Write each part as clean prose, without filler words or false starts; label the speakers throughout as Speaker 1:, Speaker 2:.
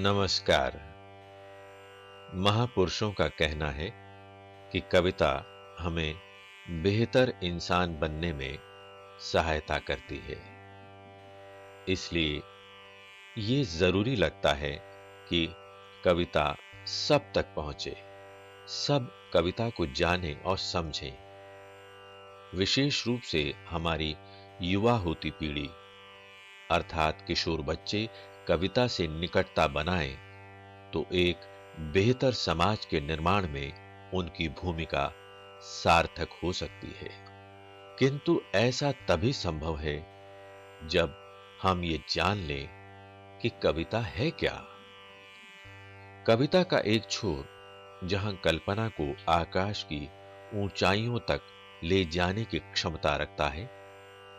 Speaker 1: नमस्कार। महापुरुषों का कहना है कि कविता हमें बेहतर इंसान बनने में सहायता करती है। इसलिए ये जरूरी लगता है कि कविता सब तक पहुंचे, सब कविता को जानें और समझें। विशेष रूप से हमारी युवा होती पीढ़ी अर्थात किशोर बच्चे कविता से निकटता बनाएं तो एक बेहतर समाज के निर्माण में उनकी भूमिका सार्थक हो सकती है। किंतु ऐसा तभी संभव है जब हम ये जान लें कि कविता है क्या। कविता का एक छोर जहां कल्पना को आकाश की ऊंचाइयों तक ले जाने की क्षमता रखता है,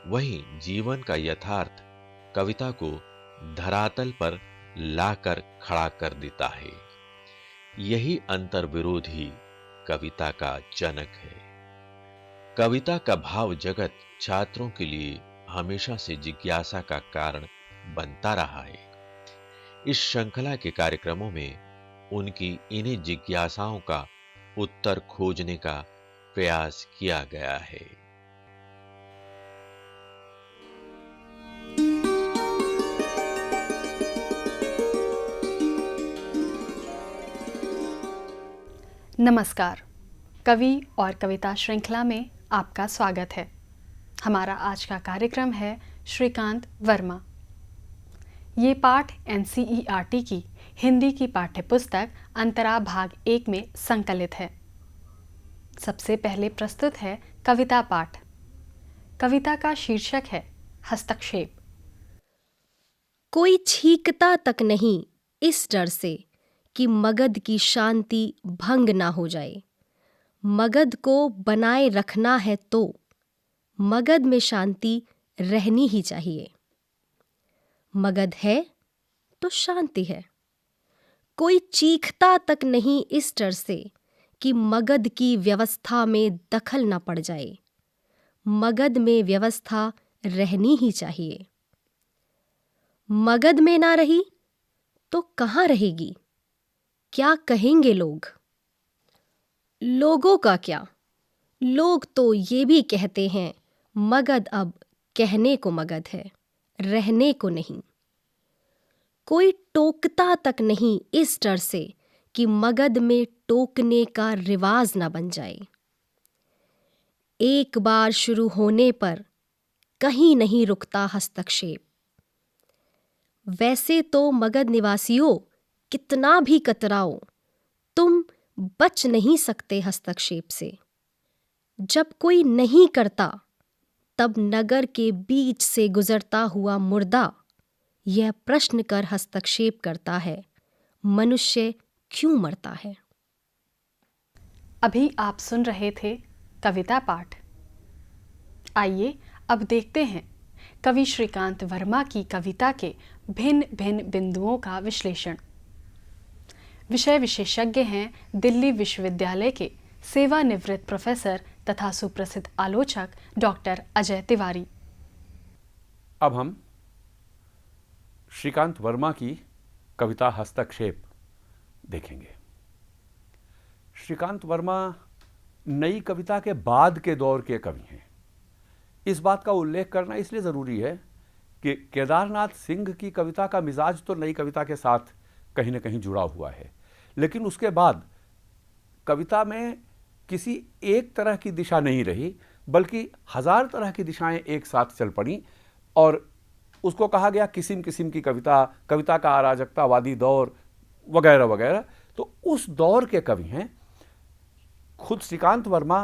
Speaker 1: वहीं जीवन का यथार्थ कविता को धरातल पर लाकर खड़ा कर देता है। यही अंतर्विरोध ही कविता का जनक है। कविता का भाव जगत छात्रों के लिए हमेशा से जिज्ञासा का कारण बनता रहा है। इस श्रृंखला के कार्यक्रमों में उनकी इन्हीं जिज्ञासाओं का उत्तर खोजने का प्रयास किया गया है।
Speaker 2: नमस्कार। कवि और कविता श्रृंखला में आपका स्वागत है। हमारा आज का कार्यक्रम है श्रीकांत वर्मा। ये पाठ एनसीईआरटी की हिंदी की पाठ्यपुस्तक अंतरा भाग 1 में संकलित है। सबसे पहले प्रस्तुत है कविता पाठ। कविता का शीर्षक है हस्तक्षेप।
Speaker 3: कोई छींकता तक नहीं इस डर से कि मगध की शांति भंग ना हो जाए। मगध को बनाए रखना है तो मगध में शांति रहनी ही चाहिए। मगध है तो शांति है। कोई चीखता तक नहीं इस डर से कि मगध की व्यवस्था में दखल ना पड़ जाए। मगध में व्यवस्था रहनी ही चाहिए। मगध में ना रही तो कहाँ रहेगी? क्या कहेंगे लोग? लोगों का क्या? लोग तो ये भी कहते हैं मगध अब कहने को मगध है, रहने को नहीं। कोई टोकता तक नहीं इस डर से कि मगध में टोकने का रिवाज ना बन जाए। एक बार शुरू होने पर कहीं नहीं रुकता हस्तक्षेप। वैसे तो मगध निवासियों कितना भी कतराओ, तुम बच नहीं सकते हस्तक्षेप से। जब कोई नहीं करता तब नगर के बीच से गुजरता हुआ मुर्दा यह प्रश्न कर हस्तक्षेप करता है, मनुष्य क्यों मरता है?
Speaker 2: अभी आप सुन रहे थे कविता पाठ। आइए अब देखते हैं कवि श्रीकांत वर्मा की कविता के भिन्न भिन्न बिंदुओं का विश्लेषण। विषय विशेषज्ञ हैं दिल्ली विश्वविद्यालय के सेवानिवृत्त प्रोफेसर तथा सुप्रसिद्ध आलोचक डॉक्टर अजय तिवारी।
Speaker 4: अब हम श्रीकांत वर्मा की कविता हस्तक्षेप देखेंगे। श्रीकांत वर्मा नई कविता के बाद के दौर के कवि हैं। इस बात का उल्लेख करना इसलिए ज़रूरी है कि केदारनाथ सिंह की कविता का मिजाज तो नई कविता के साथ कहीं न कहीं जुड़ा हुआ है, लेकिन उसके बाद कविता में किसी एक तरह की दिशा नहीं रही, बल्कि हजार तरह की दिशाएं एक साथ चल पड़ी और उसको कहा गया किस्म किस्म की कविता, कविता का अराजकतावादी दौर वगैरह वगैरह। तो उस दौर के कवि हैं। खुद श्रीकांत वर्मा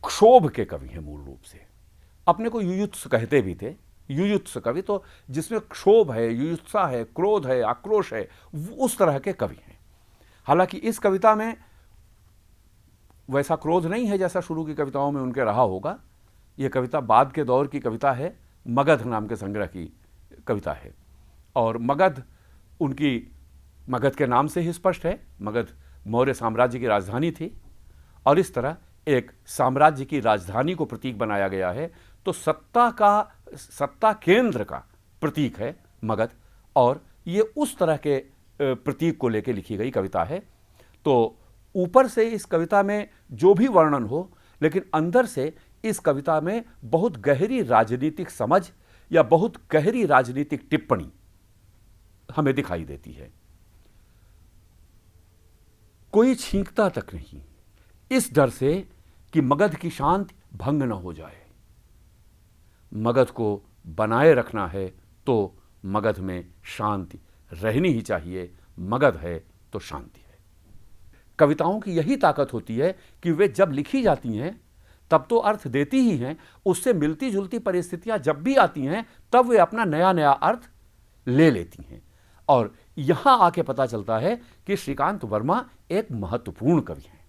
Speaker 4: क्षोभ के कवि हैं। मूल रूप से अपने को युयुत्स कहते भी थे। युयुत्स कवि तो जिसमें क्षोभ है, युयुत्सा है, क्रोध है, आक्रोश है, उस तरह के कवि हैं। हालांकि इस कविता में वैसा क्रोध नहीं है जैसा शुरू की कविताओं में उनके रहा होगा। यह कविता बाद के दौर की कविता है, मगध नाम के संग्रह की कविता है। और मगध उनकी मगध के नाम से ही स्पष्ट है। मगध मौर्य साम्राज्य की राजधानी थी और इस तरह एक साम्राज्य की राजधानी को प्रतीक बनाया गया है। तो सत्ता केंद्र का प्रतीक है मगध। और ये उस तरह के प्रतीक को लेकर लिखी गई कविता है। तो ऊपर से इस कविता में जो भी वर्णन हो, लेकिन अंदर से इस कविता में बहुत गहरी राजनीतिक समझ या बहुत गहरी राजनीतिक टिप्पणी हमें दिखाई देती है। कोई छींकता तक नहीं इस डर से कि मगध की शांति भंग न हो जाए। मगध को बनाए रखना है तो मगध में शांति रहनी ही चाहिए। मगध है तो शांति है। कविताओं की यही ताकत होती है कि वे जब लिखी जाती हैं तब तो अर्थ देती ही हैं, उससे मिलती जुलती परिस्थितियां जब भी आती हैं तब वे अपना नया नया अर्थ ले लेती हैं। और यहां आके पता चलता है कि श्रीकांत वर्मा एक महत्वपूर्ण कवि हैं।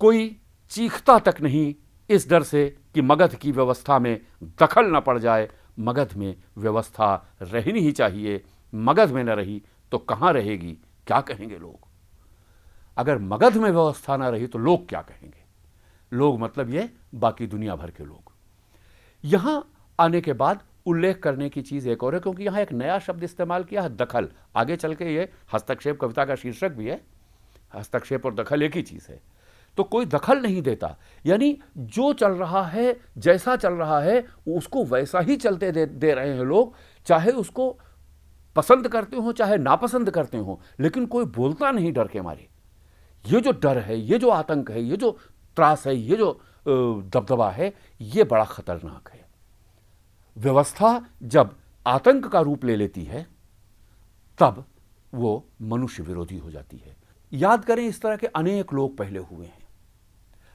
Speaker 4: कोई चीखता तक नहीं इस डर से कि मगध की व्यवस्था में दखल न पड़ जाए। मगध में व्यवस्था रहनी ही चाहिए। मगध में न रही तो कहां रहेगी, क्या कहेंगे लोग। अगर मगध में व्यवस्था ना रही तो लोग क्या कहेंगे। लोग मतलब ये बाकी दुनिया भर के लोग। यहां आने के बाद उल्लेख करने की चीज एक और है, क्योंकि यहां एक नया शब्द इस्तेमाल किया है, दखल। आगे चल के ये हस्तक्षेप कविता का शीर्षक भी है। हस्तक्षेप और दखल एक ही चीज है। तो कोई दखल नहीं देता, यानी जो चल रहा है, जैसा चल रहा है उसको वैसा ही चलते दे रहे हैं लोग, चाहे उसको पसंद करते हो चाहे नापसंद करते हो, लेकिन कोई बोलता नहीं डर के मारे। ये जो डर है, ये जो आतंक है, ये जो त्रास है, ये जो दबदबा है, ये बड़ा खतरनाक है। व्यवस्था जब आतंक का रूप ले लेती है तब वो मनुष्य विरोधी हो जाती है। याद करें, इस तरह के अनेक लोग पहले हुए हैं।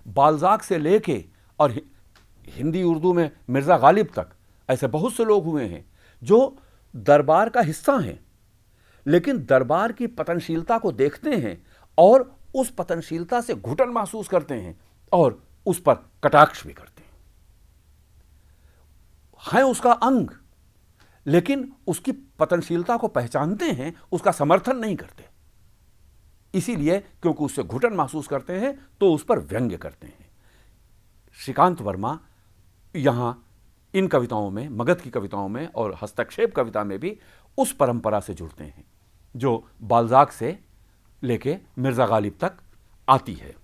Speaker 4: बाल्जाक से लेके और हिंदी उर्दू में मिर्जा गालिब तक ऐसे बहुत से लोग हुए हैं जो दरबार का हिस्सा हैं, लेकिन दरबार की पतनशीलता को देखते हैं और उस पतनशीलता से घुटन महसूस करते हैं और उस पर कटाक्ष भी करते हैं उसका अंग, लेकिन उसकी पतनशीलता को पहचानते हैं, उसका समर्थन नहीं करते। इसीलिए क्योंकि उससे घुटन महसूस करते हैं तो उस पर व्यंग्य करते हैं। श्रीकांत वर्मा यहां इन कविताओं में, मगध की कविताओं में और हस्तक्षेप कविता में भी उस परंपरा से जुड़ते हैं जो बाल्जाक से लेके मिर्जा गालिब तक आती है।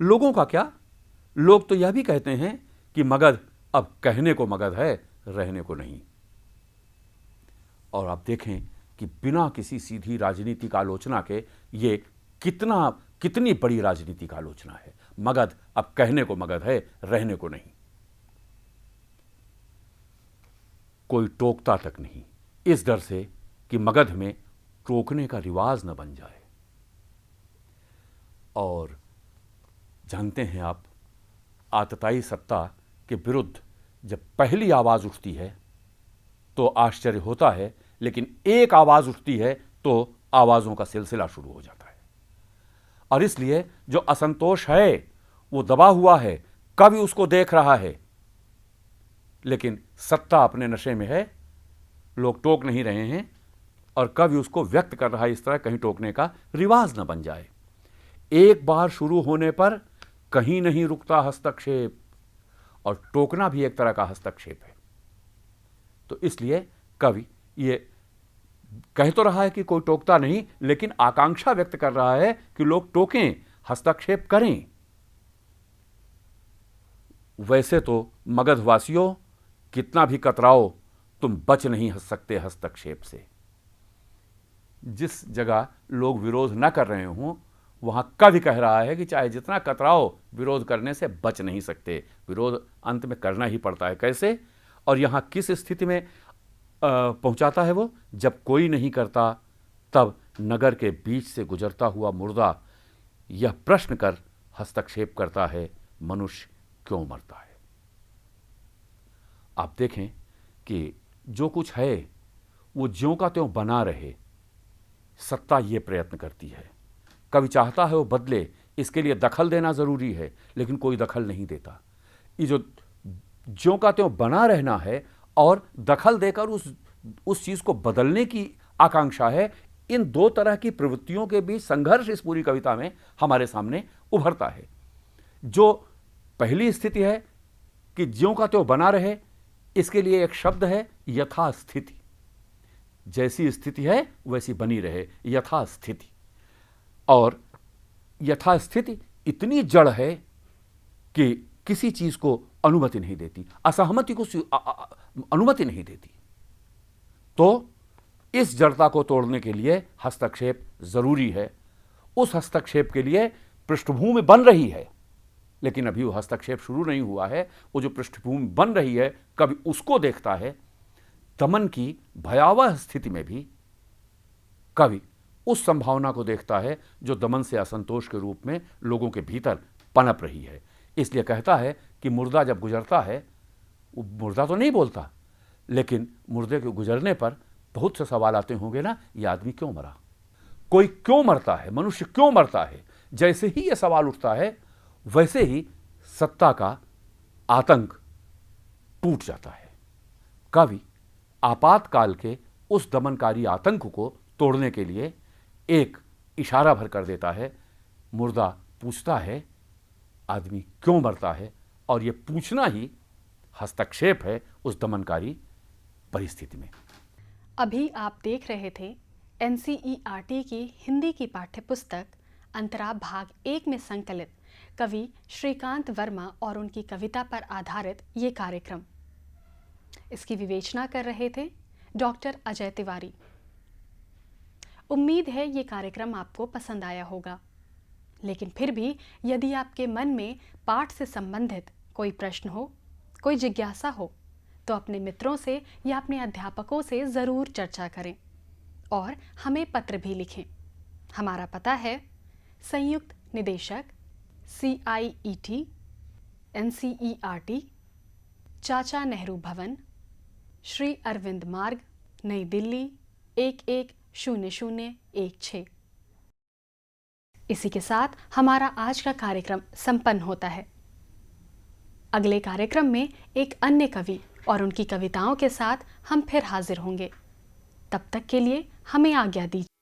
Speaker 4: लोगों का क्या, लोग तो यह भी कहते हैं कि मगध अब कहने को मगध है, रहने को नहीं। और आप देखें कि बिना किसी सीधी राजनीतिक आलोचना के ये कितनी बड़ी राजनीतिक आलोचना है। मगध अब कहने को मगध है, रहने को नहीं। कोई टोकता तक नहीं इस डर से कि मगध में टोकने का रिवाज न बन जाए। और जानते हैं आप, आतताई सत्ता के विरुद्ध जब पहली आवाज उठती है तो आश्चर्य होता है, लेकिन एक आवाज उठती है तो आवाजों का सिलसिला शुरू हो जाता है। और इसलिए जो असंतोष है वो दबा हुआ है, कवि उसको देख रहा है, लेकिन सत्ता अपने नशे में है, लोग टोक नहीं रहे हैं और कवि उसको व्यक्त कर रहा है इस तरह कहीं टोकने का रिवाज न बन जाए। एक बार शुरू होने पर कहीं नहीं रुकता हस्तक्षेप, और टोकना भी एक तरह का हस्तक्षेप है। तो इसलिए कवि ये कह तो रहा है कि कोई टोकता नहीं, लेकिन आकांक्षा व्यक्त कर रहा है कि लोग टोकें, हस्तक्षेप करें। वैसे तो मगधवासियों, कितना भी कतराओ, तुम बच नहीं सकते हस्तक्षेप से। जिस जगह लोग विरोध न कर रहे हों वहां कवि कह रहा है कि चाहे जितना कतराओ, विरोध करने से बच नहीं सकते, विरोध अंत में करना ही पड़ता है। कैसे और यहां किस स्थिति में पहुंचाता है वो, जब कोई नहीं करता तब नगर के बीच से गुजरता हुआ मुर्दा यह प्रश्न कर हस्तक्षेप करता है, मनुष्य क्यों मरता है। आप देखें कि जो कुछ है वो ज्यों का त्यों बना रहे, सत्ता ये प्रयत्न करती है। कवि चाहता है वो बदले, इसके लिए दखल देना जरूरी है, लेकिन कोई दखल नहीं देता। ये जो ज्यों का त्यों बना रहना है और दखल देकर उस चीज को बदलने की आकांक्षा है, इन दो तरह की प्रवृत्तियों के बीच संघर्ष इस पूरी कविता में हमारे सामने उभरता है। जो पहली स्थिति है कि ज्यों का त्यों बना रहे, इसके लिए एक शब्द है यथास्थिति। जैसी स्थिति है वैसी बनी रहे, यथास्थिति। और यथास्थिति इतनी जड़ है कि किसी चीज को अनुमति नहीं देती, असहमति को अनुमति नहीं देती। तो इस जड़ता को तोड़ने के लिए हस्तक्षेप जरूरी है। उस हस्तक्षेप के लिए पृष्ठभूमि बन रही है, लेकिन अभी वो हस्तक्षेप शुरू नहीं हुआ है। वो जो पृष्ठभूमि बन रही है, कभी उसको देखता है। दमन की भयावह स्थिति में भी कवि उस संभावना को देखता है जो दमन से असंतोष के रूप में लोगों के भीतर पनप रही है। इसलिए कहता है कि मुर्दा जब गुजरता है, वो मुर्दा तो नहीं बोलता, लेकिन मुर्दे के गुजरने पर बहुत से सवाल आते होंगे ना, ये आदमी क्यों मरा, कोई क्यों मरता है, मनुष्य क्यों मरता है। जैसे ही ये सवाल उठता है, वैसे ही सत्ता का आतंक टूट जाता है। कवि आपातकाल के उस दमनकारी आतंक को तोड़ने के लिए एक इशारा भर कर देता है। मुर्दा पूछता है आदमी क्यों मरता है, और यह पूछना ही हस्तक्षेप है उस दमनकारी परिस्थिति में।
Speaker 2: अभी आप देख रहे थे NCERT की हिंदी की पाठ्यपुस्तक अंतरा भाग 1 में संकलित कवि श्रीकांत वर्मा और उनकी कविता पर आधारित ये कार्यक्रम। इसकी विवेचना कर रहे थे डॉक्टर अजय तिवारी। उम्मीद है ये कार्यक्रम आपको पसंद आया होगा, लेकिन फिर भी यदि आपके मन में पाठ से संबंधित कोई प्रश्न हो, कोई जिज्ञासा हो, तो अपने मित्रों से या अपने अध्यापकों से ज़रूर चर्चा करें और हमें पत्र भी लिखें। हमारा पता है संयुक्त निदेशक CIET NCERT, चाचा नेहरू भवन, श्री अरविंद मार्ग, नई दिल्ली 110016। इसी के साथ हमारा आज का कार्यक्रम संपन्न होता है। अगले कार्यक्रम में एक अन्य कवि और उनकी कविताओं के साथ हम फिर हाजिर होंगे। तब तक के लिए हमें आज्ञा दीजिए।